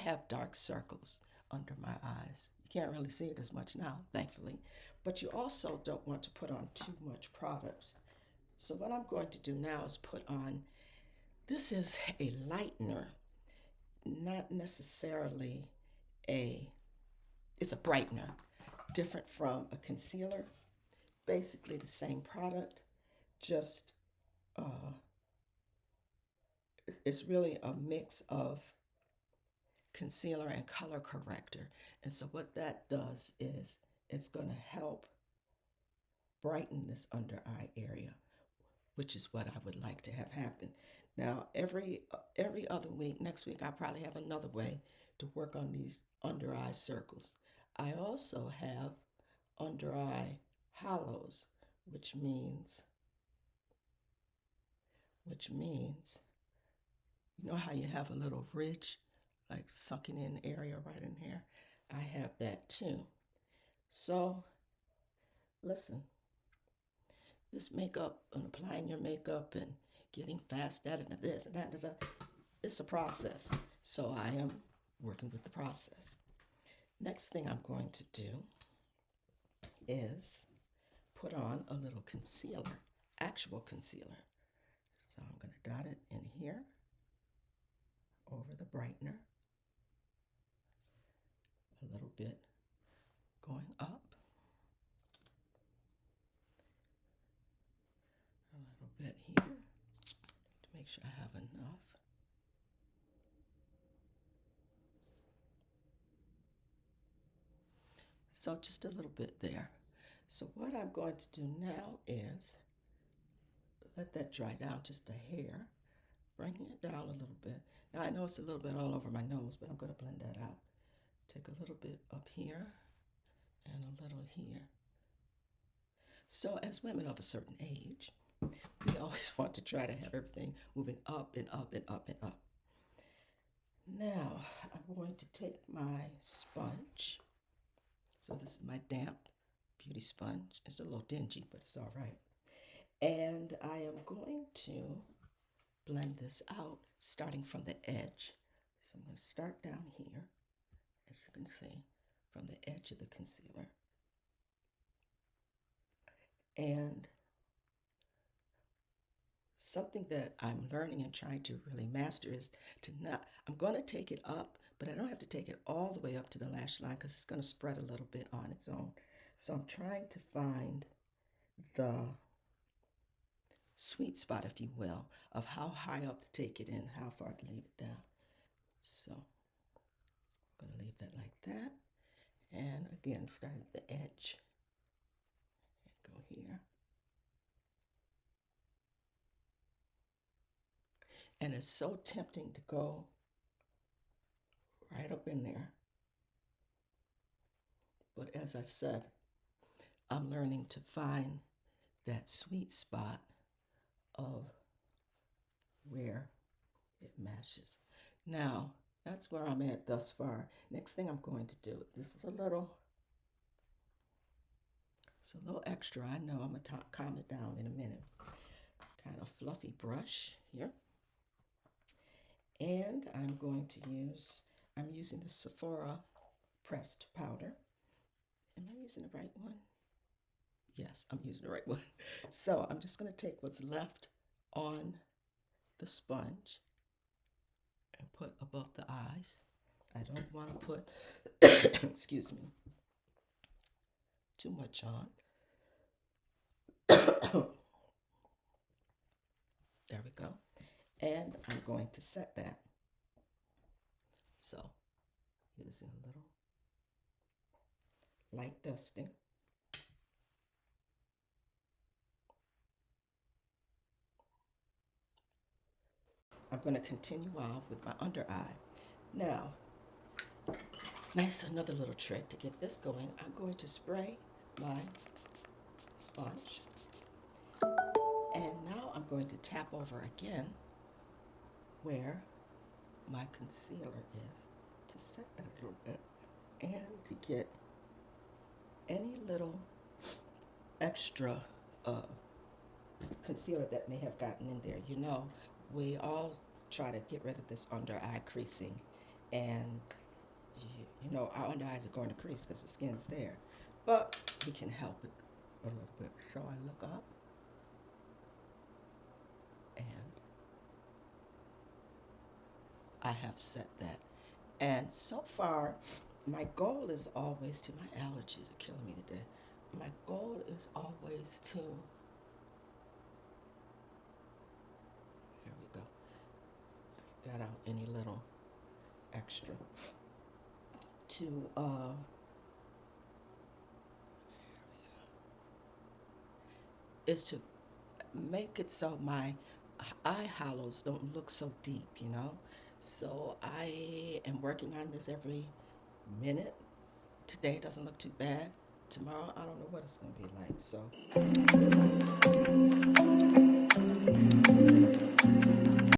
have dark circles under my eyes. You can't really see it as much now, thankfully. But you also don't want to put on too much product. So what I'm going to do now is put on, this is a lightener, not necessarily a, it's a brightener, different from a concealer. Basically the same product, just it's really a mix of concealer and color corrector. And so what that does is it's going to help brighten this under eye area, which is what I would like to have happen. Now, every other week, next week, I probably have another way to work on these under eye circles. I also have under eye hollows, which means you know how you have a little ridge, like sucking in area right in here? I have that too. So, listen, this makeup and applying your makeup and getting fast at it and this and that, it's a process. So I am working with the process. Next thing I'm going to do is put on a little concealer, actual concealer. So I'm going to dot it in here over the brightener, a little bit going up, a little bit here to make sure I have enough. So just a little bit there. So what I'm going to do now is let that dry down just a hair, bringing it down a little bit. Now I know it's a little bit all over my nose, but I'm going to blend that out. Take a little bit up here and a little here. So as women of a certain age, we always want to try to have everything moving up and up and up and up. Now I'm going to take my sponge. So this is my damp beauty sponge. It's a little dingy, but it's all right. And I am going to blend this out starting from the edge. So I'm going to start down here, as you can see, from the edge of the concealer. And something that I'm learning and trying to really master is to not, I'm going to take it up, but I don't have to take it all the way up to the lash line because it's going to spread a little bit on its own. So I'm trying to find the sweet spot, if you will, of how high up to take it in, how far to leave it down. So I'm going to leave that like that. And again, start at the edge and go here. And it's so tempting to go right up in there. But as I said, I'm learning to find that sweet spot of where it matches. Now, that's where I'm at thus far. Next thing I'm going to do, this is a little extra. I know I'm going to calm it down in a minute. Kind of fluffy brush here. And I'm using the Sephora pressed powder. Am I using the right one? Yes, I'm using the right one. So I'm just going to take what's left on the sponge and put above the eyes. I don't want to put, excuse me, too much on. There we go. And I'm going to set that. So using a little light dusting. I'm going to continue on with my under eye. Now, another little trick to get this going. I'm going to spray my sponge. And now I'm going to tap over again where my concealer is to set that a little bit and to get any little extra concealer that may have gotten in there. You know, we all try to get rid of this under eye creasing, and you know, our under eyes are going to crease because the skin's there. But we can help it a little bit. So I look up and I have set that. And so far, my goal is always to, my allergies are killing me today. My goal is always to, here we go, got out any little extra, to, is to make it so my eye hollows don't look so deep, you know? So I am working on this every minute. Today doesn't look too bad. Tomorrow, I don't know what it's going to be like. So